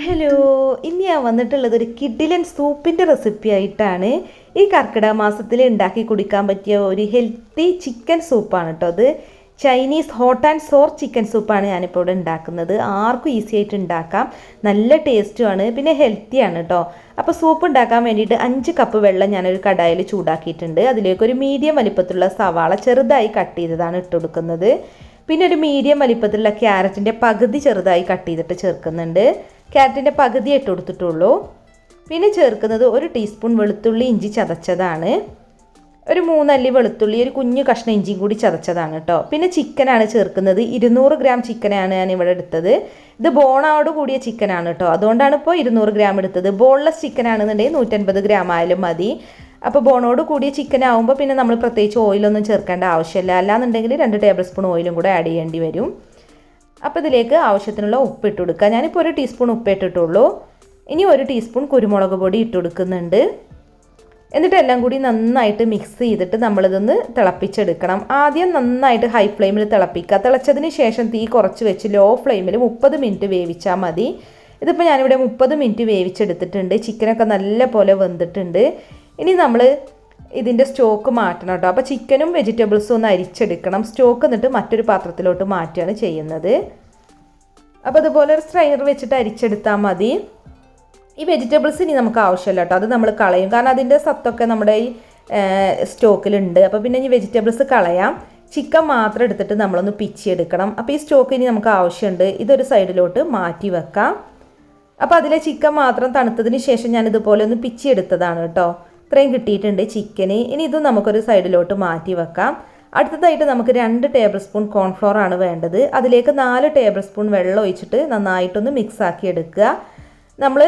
Hello, ഇന്ന് ഞാൻ വന്നിട്ടുള്ളത് ഒരു കിഡിലൻ സൂപ്പിൻ്റെ റെസിപ്പി ആയിട്ടാണ്. ഈ കർക്കിടക മാസത്തിൽ ഉണ്ടാക്കി കുടിക്കാൻ പറ്റിയ ഒരു ഹെൽത്തി ചിക്കൻ സൂപ്പാണ് കേട്ടോ. അത് Chinese hot and sour chicken സൂപ്പാണ് ഞാനിപ്പോൾ ഇവിടെ ഉണ്ടാക്കുന്നത്. ആർക്കും ഈസി ആയിട്ട് ഉണ്ടാക്കാം, നല്ല ടേസ്റ്റുമാണ്, പിന്നെ ഹെൽത്തിയാണ് കേട്ടോ. അപ്പോൾ സൂപ്പ് ഉണ്ടാക്കാൻ വേണ്ടിയിട്ട് 5 കപ്പ് വെള്ളം ഞാനൊരു കടായിൽ ചൂടാക്കിയിട്ടുണ്ട്. അതിലേക്ക് ഒരു മീഡിയം വലിപ്പത്തിലുള്ള സവാള ചെറുതായി കട്ട് ചെയ്തതാണ് ഇട്ട് കൊടുക്കുന്നത്. പിന്നെ ഒരു മീഡിയം വലിപ്പത്തിലുള്ള ക്യാരറ്റിൻ്റെ പകുതി ചെറുതായി കട്ട് ചെയ്തിട്ട് ചേർക്കുന്നുണ്ട്. ക്യാരറ്റിൻ്റെ പകുതി ഇട്ട് കൊടുത്തിട്ടുള്ളൂ. പിന്നെ ചേർക്കുന്നത് 1 ടീസ്പൂൺ വെളുത്തുള്ളി ഇഞ്ചി ചതച്ചതാണ്, ഒരു 3 അല്ലി വെളുത്തുള്ളി, ഒരു കുഞ്ഞു കഷ്ണം ഇഞ്ചിയും കൂടി ചതച്ചതാണ് കേട്ടോ. പിന്നെ ചിക്കനാണ് ചേർക്കുന്നത്. 200 ഗ്രാം ചിക്കനാണ് ഞാൻ ഇവിടെ എടുത്തത്. ഇത് ബോണോട് കൂടിയ ചിക്കനാണ് കേട്ടോ, അതുകൊണ്ടാണ് ഇപ്പോൾ 200 ഗ്രാം എടുത്തത്. ബോൺലെസ് ചിക്കൻ ആണെന്നുണ്ടെങ്കിൽ 150 ഗ്രാം ആയാലും മതി. അപ്പോൾ ബോണോട് കൂടിയ ചിക്കൻ ആകുമ്പോൾ പിന്നെ നമ്മൾ പ്രത്യേകിച്ച് ഓയിലൊന്നും ചേർക്കേണ്ട ആവശ്യമില്ല. അല്ലാന്നുണ്ടെങ്കിൽ 2 ടേബിൾ സ്പൂൺ ഓയിലും കൂടെ ആഡ് ചെയ്യേണ്ടി വരും. അപ്പോൾ ഇതിലേക്ക് ആവശ്യത്തിനുള്ള ഉപ്പ് ഇട്ട് കൊടുക്കുക. ഞാനിപ്പോൾ 1 ടീസ്പൂൺ ഉപ്പ് ഇട്ടിട്ടുള്ളൂ. ഇനി 1 ടീസ്പൂൺ കുരുമുളക് പൊടി ഇട്ട് കൊടുക്കുന്നുണ്ട്. എന്നിട്ട് എല്ലാം കൂടി നന്നായിട്ട് മിക്സ് ചെയ്തിട്ട് നമ്മളിതൊന്ന് തിളപ്പിച്ചെടുക്കണം. ആദ്യം നന്നായിട്ട് ഹൈ ഫ്ലെയിമിൽ തിളപ്പിക്കുക. തിളച്ചതിന് ശേഷം തീ കുറച്ച് വെച്ച് ലോ ഫ്ലെയിമിൽ 30 മിനിറ്റ് വേവിച്ചാൽ മതി. ഇതിപ്പോൾ ഞാനിവിടെ 30 മിനിറ്റ് വേവിച്ചെടുത്തിട്ടുണ്ട്. ചിക്കനൊക്കെ നല്ല പോലെ വെന്തിട്ടുണ്ട്. ഇനി നമ്മൾ ഇതിൻ്റെ സ്റ്റോക്ക് മാറ്റണം കേട്ടോ. അപ്പോൾ ചിക്കനും വെജിറ്റബിൾസും ഒന്ന് അരിച്ചെടുക്കണം. സ്റ്റോക്ക് എന്നിട്ട് മറ്റൊരു പാത്രത്തിലോട്ട് മാറ്റുകയാണ് ചെയ്യുന്നത്. അപ്പോൾ അതുപോലെ ഒരു സ്ട്രെയിനർ വെച്ചിട്ട് അരിച്ചെടുത്താൽ മതി. ഈ വെജിറ്റബിൾസ് ഇനി നമുക്ക് ആവശ്യമില്ല കേട്ടോ, അത് നമ്മൾ കളയും. കാരണം അതിൻ്റെ സത്തൊക്കെ നമ്മുടെ ഈ സ്റ്റോക്കിലുണ്ട്. അപ്പോൾ പിന്നെ ഇനി വെജിറ്റബിൾസ് കളയാം. ചിക്കൻ മാത്രം എടുത്തിട്ട് നമ്മളൊന്ന് പിച്ചിയെടുക്കണം. അപ്പോൾ ഈ സ്റ്റോക്ക് ഇനി നമുക്ക് ആവശ്യമുണ്ട്. ഇതൊരു സൈഡിലോട്ട് മാറ്റി വെക്കാം. അപ്പോൾ അതിലെ ചിക്കൻ മാത്രം തണുത്തതിന് ശേഷം ഞാൻ ഇതുപോലെ ഒന്ന് പിച്ചിയെടുത്തതാണ് കേട്ടോ. ഇത്രയും കിട്ടിയിട്ടുണ്ട് ചിക്കന്. ഇനി ഇത് നമുക്കൊരു സൈഡിലോട്ട് മാറ്റി വെക്കാം. അടുത്തതായിട്ട് നമുക്ക് 2 ടേബിൾ സ്പൂൺ കോൺഫ്ലോർ ആണ് വേണ്ടത്. അതിലേക്ക് 4 ടേബിൾ സ്പൂൺ വെള്ളം ഒഴിച്ചിട്ട് നന്നായിട്ടൊന്ന് മിക്സ് ആക്കി എടുക്കുക. നമ്മൾ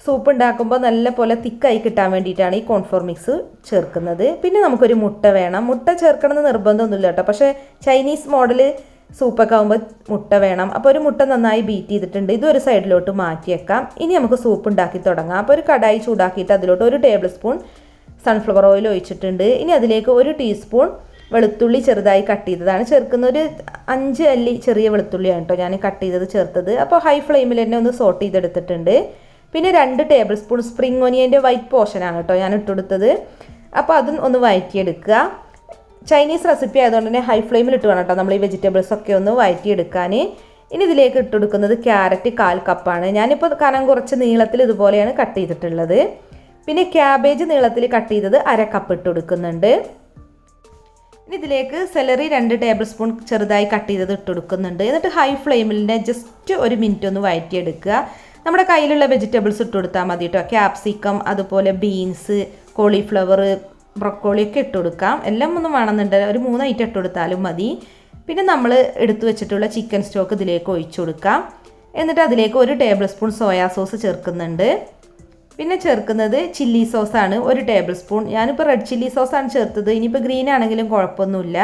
സൂപ്പ് ഉണ്ടാക്കുമ്പോൾ നല്ല പോലെ തിക്കായി കിട്ടാൻ വേണ്ടിയിട്ടാണ് ഈ കോൺഫ്ലോർ മിക്സ് ചേർക്കുന്നത്. പിന്നെ നമുക്കൊരു മുട്ട വേണം. മുട്ട ചേർക്കണമെന്ന് നിർബന്ധമൊന്നുമില്ല കേട്ടോ, പക്ഷേ ചൈനീസ് മോഡൽ സൂപ്പൊക്കെ ആകുമ്പോൾ മുട്ട വേണം. അപ്പോൾ ഒരു മുട്ട നന്നായി ബീറ്റ് ചെയ്തിട്ടുണ്ട്. ഇതൊരു സൈഡിലോട്ട് മാറ്റിയേക്കാം. ഇനി നമുക്ക് സൂപ്പ് ഉണ്ടാക്കി തുടങ്ങാം. അപ്പോൾ ഒരു കടായി ചൂടാക്കിയിട്ട് അതിലോട്ട് 1 ടേബിൾ സ്പൂൺ സൺഫ്ലവർ ഓയിൽ ഒഴിച്ചിട്ടുണ്ട്. ഇനി അതിലേക്ക് 1 ടീസ്പൂൺ വെളുത്തുള്ളി ചെറുതായി കട്ട് ചെയ്തതാണ് ചേർക്കുന്നത്. ഒരു 5 അല്ലി ചെറിയ വെളുത്തുള്ളിയാണ് കേട്ടോ ഞാൻ കട്ട് ചെയ്തത് ചേർത്തത്. അപ്പോൾ ഹൈ ഫ്ലെയിമിൽ തന്നെ ഒന്ന് സോട്ട് ചെയ്തെടുത്തിട്ടുണ്ട്. പിന്നെ 2 ടേബിൾ സ്പൂൺ സ്പ്രിംഗ് ഒനിയൻ്റെ വൈറ്റ് പോർഷനാണ് കേട്ടോ ഞാൻ ഇട്ടെടുത്തത്. അപ്പോൾ അതും ഒന്ന് വഴറ്റിയെടുക്കുക. ചൈനീസ് റെസിപ്പി ആയതുകൊണ്ട് തന്നെ ഹൈ ഫ്ലെയിമിൽ ഇട്ട് വേണം കേട്ടോ നമ്മൾ ഈ വെജിറ്റബിൾസൊക്കെ ഒന്ന് വഴറ്റിയെടുക്കാൻ. ഇനി ഇതിലേക്ക് ഇട്ടെടുക്കുന്നത് ക്യാരറ്റ് 1/4 കപ്പാണ്. ഞാനിപ്പോൾ കനം കുറച്ച് നീളത്തിൽ ഇതുപോലെയാണ് കട്ട് ചെയ്തിട്ടുള്ളത്. പിന്നെ ക്യാബേജ് നീളത്തിൽ കട്ട് ചെയ്തത് 1/2 കപ്പ് ഇട്ട് കൊടുക്കുന്നുണ്ട്. ഇനി ഇതിലേക്ക് സെലറി 2 ടേബിൾ സ്പൂൺ ചെറുതായി കട്ട് ചെയ്തത് ഇട്ട് കൊടുക്കുന്നുണ്ട്. എന്നിട്ട് ഹൈ ഫ്ലെയിമിൽ ജസ്റ്റ് 1 മിനിറ്റ് ഒന്ന് വഴറ്റിയെടുക്കുക. നമ്മുടെ കയ്യിലുള്ള വെജിറ്റബിൾസ് ഇട്ട് കൊടുത്താൽ മതി കേട്ടോ. ക്യാപ്സിക്കം, അതുപോലെ ബീൻസ്, കോളിഫ്ലവർ, ബ്രൊക്കോളിയൊക്കെ ഇട്ട് കൊടുക്കാം. എല്ലാം ഒന്നും വേണമെന്നുണ്ട്, ഒരു 3 ഐറ്റം ഇട്ട് കൊടുത്താലും മതി. പിന്നെ നമ്മൾ എടുത്തു വെച്ചിട്ടുള്ള ചിക്കൻ സ്റ്റോക്ക് ഇതിലേക്ക് ഒഴിച്ചു കൊടുക്കാം. എന്നിട്ട് അതിലേക്ക് 1 ടേബിൾ സ്പൂൺ സോയാ സോസ് ചേർക്കുന്നുണ്ട്. പിന്നെ ചേർക്കുന്നത് ചില്ലി സോസാണ് 1 ടേബിൾ സ്പൂൺ. ഞാനിപ്പോൾ റെഡ് ചില്ലി സോസാണ് ചേർത്തത്. ഇനിയിപ്പോൾ ഗ്രീൻ ആണെങ്കിലും കുഴപ്പമൊന്നുമില്ല.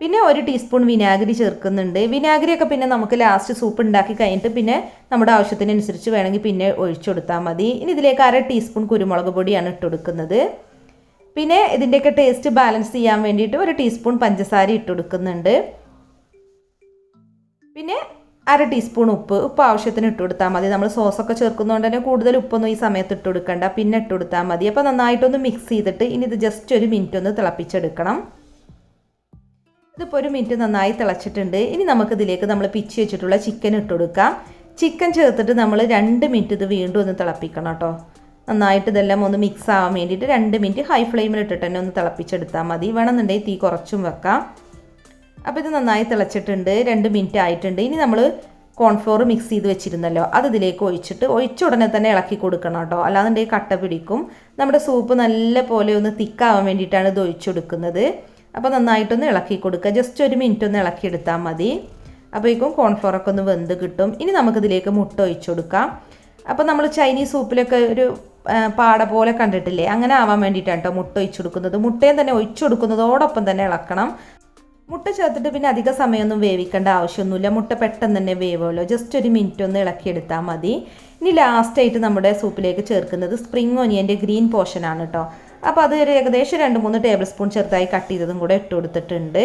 പിന്നെ 1 ടീസ്പൂൺ വിനാഗിരി ചേർക്കുന്നുണ്ട്. വിനാഗിരിയൊക്കെ പിന്നെ നമുക്ക് ലാസ്റ്റ് സൂപ്പ് ഉണ്ടാക്കി കഴിഞ്ഞിട്ട് പിന്നെ നമ്മുടെ ആവശ്യത്തിനനുസരിച്ച് വേണമെങ്കിൽ പിന്നെ ഒഴിച്ചു കൊടുത്താൽ മതി. ഇനി ഇതിലേക്ക് 1/2 ടീസ്പൂൺ കുരുമുളക് പൊടിയാണ് ഇട്ട് കൊടുക്കുന്നത്. പിന്നെ ഇതിൻ്റെയൊക്കെ ടേസ്റ്റ് ബാലൻസ് ചെയ്യാൻ വേണ്ടിയിട്ട് 1 ടീസ്പൂൺ പഞ്ചസാര ഇട്ട് കൊടുക്കുന്നുണ്ട്. പിന്നെ 1/2 ടീസ്പൂൺ ഉപ്പ് ആവശ്യത്തിന് ഇട്ട് കൊടുത്താൽ മതി. നമ്മൾ സോസൊക്കെ ചേർക്കുന്നതുകൊണ്ട് തന്നെ കൂടുതൽ ഉപ്പൊന്നും ഈ സമയത്ത് ഇട്ട് കൊടുക്കണ്ട, പിന്നെ ഇട്ട് കൊടുത്താൽ മതി. അപ്പോൾ നന്നായിട്ടൊന്ന് മിക്സ് ചെയ്തിട്ട് ഇനി ഇത് ജസ്റ്റ് 1 മിനിറ്റ് ഒന്ന് തിളപ്പിച്ചെടുക്കണം. ഇതിപ്പോൾ 1 മിനിറ്റ് നന്നായി തിളച്ചിട്ടുണ്ട്. ഇനി നമുക്കിതിലേക്ക് നമ്മൾ പിച്ചി വെച്ചിട്ടുള്ള ചിക്കൻ ഇട്ട് കൊടുക്കാം. ചിക്കൻ ചേർത്തിട്ട് നമ്മൾ 2 മിനിറ്റ് ഇത് വീണ്ടും ഒന്ന് തിളപ്പിക്കണം കേട്ടോ. നന്നായിട്ട് ഇതെല്ലാം ഒന്ന് മിക്സ് ആവാൻ വേണ്ടിയിട്ട് 2 മിനിറ്റ് ഹൈ ഫ്ലെയിമിൽ ഇട്ടിട്ട് തന്നെ ഒന്ന് തിളപ്പിച്ചെടുത്താൽ മതി. വേണമെന്നുണ്ടെങ്കിൽ തീ കുറച്ചും വെക്കാം. അപ്പോൾ ഇത് നന്നായി തിളച്ചിട്ടുണ്ട്. 2 മിനിറ്റ് ആയിട്ടുണ്ട്. ഇനി നമ്മൾ കോൺഫ്ലോർ മിക്സ് ചെയ്ത് വെച്ചിരുന്നല്ലോ, അത് ഇതിലേക്ക് ഒഴിച്ചിട്ട് ഒഴിച്ച ഉടനെ തന്നെ ഇളക്കി കൊടുക്കണം കേട്ടോ, അല്ലാന്നുണ്ടെങ്കിൽ കട്ട പിടിക്കും. നമ്മുടെ സൂപ്പ് നല്ല പോലെ ഒന്ന് തിക്കാവാൻ വേണ്ടിയിട്ടാണ് ഇത് ഒഴിച്ചെടുക്കുന്നത്. അപ്പോൾ നന്നായിട്ടൊന്ന് ഇളക്കി കൊടുക്കുക. ജസ്റ്റ് 1 മിനിറ്റ് ഒന്ന് ഇളക്കിയെടുത്താൽ മതി. അപ്പോഴേക്കും കോൺഫ്ലോറൊക്കെ ഒന്ന് വെന്ത് കിട്ടും. ഇനി നമുക്കിതിലേക്ക് മുട്ട ഒഴിച്ചു കൊടുക്കാം. അപ്പോൾ നമ്മൾ ചൈനീസ് സൂപ്പിലൊക്കെ ഒരു പാട പോലെ കണ്ടിട്ടില്ലേ, അങ്ങനെ ആവാൻ വേണ്ടിയിട്ടാണ് കേട്ടോ മുട്ട ഒഴിച്ചു കൊടുക്കുന്നത്. മുട്ടയും തന്നെ ഒഴിച്ചു കൊടുക്കുന്നതോടൊപ്പം തന്നെ ഇളക്കണം. മുട്ട ചേർത്തിട്ട് പിന്നെ അധിക സമയമൊന്നും വേവിക്കേണ്ട ആവശ്യമൊന്നുമില്ല. മുട്ട പെട്ടെന്ന് തന്നെ വേവുമല്ലോ. ജസ്റ്റ് 1 മിനിറ്റ് ഒന്ന് ഇളക്കിയെടുത്താൽ മതി. ഇനി ലാസ്റ്റായിട്ട് നമ്മുടെ സൂപ്പിലേക്ക് ചേർക്കുന്നത് സ്പ്രിംഗ് ഒനിയൻ്റെ ഗ്രീൻ പോർഷനാണ് കേട്ടോ. അപ്പോൾ അത് ഏകദേശം 2-3 ടേബിൾ സ്പൂൺ ചെറുതായി കട്ട് ചെയ്തതും കൂടെ ഇട്ട് കൊടുത്തിട്ടുണ്ട്.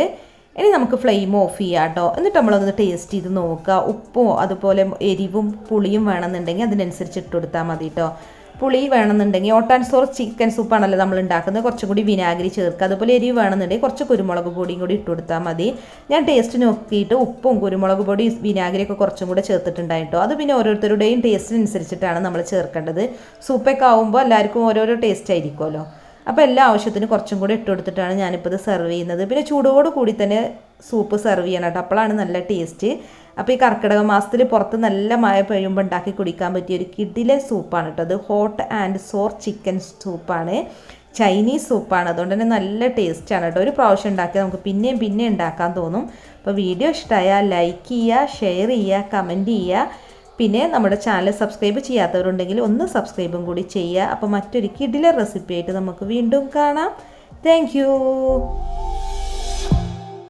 ഇനി നമുക്ക് ഫ്ലെയിം ഓഫ് ചെയ്യാം കേട്ടോ. എന്നിട്ട് നമ്മളൊന്ന് ടേസ്റ്റ് ചെയ്ത് നോക്കുക. ഉപ്പും അതുപോലെ എരിവും പുളിയും വേണമെന്നുണ്ടെങ്കിൽ അതിനനുസരിച്ച് ഇട്ട് കൊടുത്താൽ മതി കേട്ടോ. പുളി വേണമെന്നുണ്ടെങ്കിൽ ഹോട്ട് ആൻഡ് സോർ ചിക്കൻ സൂപ്പാണല്ലോ നമ്മൾ ഉണ്ടാക്കുന്നത്, കുറച്ചും കൂടി വിനാഗിരി ചേർക്കുക. അതുപോലെ എരിവ് വേണമെന്നുണ്ടെങ്കിൽ കുറച്ച് കുരുമുളക് പൊടിയും കൂടി ഇട്ട് കൊടുത്താൽ മതി. ഞാൻ ടേസ്റ്റ് നോക്കിയിട്ട് ഉപ്പും കുരുമുളക് പൊടി വിനാഗിരിയൊക്കെ കുറച്ചും കൂടെ ചേർത്തിട്ടുണ്ടായിട്ടോ. അത് പിന്നെ ഓരോരുത്തരുടെയും ടേസ്റ്റിനനുസരിച്ചിട്ടാണ് നമ്മൾ ചേർക്കേണ്ടത്. സൂപ്പൊക്കെ ആകുമ്പോൾ എല്ലാവർക്കും ഓരോരോ ടേസ്റ്റ് ആയിരിക്കുമല്ലോ. അപ്പോൾ എല്ലാ ആവശ്യത്തിന് കുറച്ചും കൂടി ഇട്ട് കൊടുത്തിട്ടാണ് ഞാനിപ്പോൾ ഇത് സെർവ് ചെയ്യുന്നത്. പിന്നെ ചൂടോട് കൂടി തന്നെ സൂപ്പ് സെർവ് ചെയ്യണം കേട്ടോ, അപ്പോഴാണ് നല്ല ടേസ്റ്റ്. അപ്പോൾ ഈ കർക്കിടക മാസത്തിൽ പുറത്ത് നല്ല മഴ പെയ്യുമ്പോൾ ഉണ്ടാക്കി കുടിക്കാൻ പറ്റിയ ഒരു കിടിലൻ സൂപ്പാണ് കേട്ടോ. അത് ഹോട്ട് ആൻഡ് സോർ ചിക്കൻ സൂപ്പാണ്, ചൈനീസ് സൂപ്പാണ്. അതുകൊണ്ട് തന്നെ നല്ല ടേസ്റ്റാണ് കേട്ടോ. ഒരു പ്രാവശ്യം ഉണ്ടാക്കിയാൽ നമുക്ക് പിന്നെയും ഉണ്ടാക്കാൻ തോന്നും. അപ്പോൾ വീഡിയോ ഇഷ്ടമായാൽ ലൈക്ക് ചെയ്യുക, ഷെയർ ചെയ്യുക, കമൻറ്റ് ചെയ്യുക. പിന്നെ നമ്മുടെ ചാനൽ സബ്സ്ക്രൈബ് ചെയ്യാത്തവരുണ്ടെങ്കിൽ ഒന്ന് സബ്സ്ക്രൈബും കൂടി ചെയ്യുക. അപ്പോൾ മറ്റൊരു കിടിലൻ റെസിപ്പി ആയിട്ട് നമുക്ക് വീണ്ടും കാണാം. Thank you.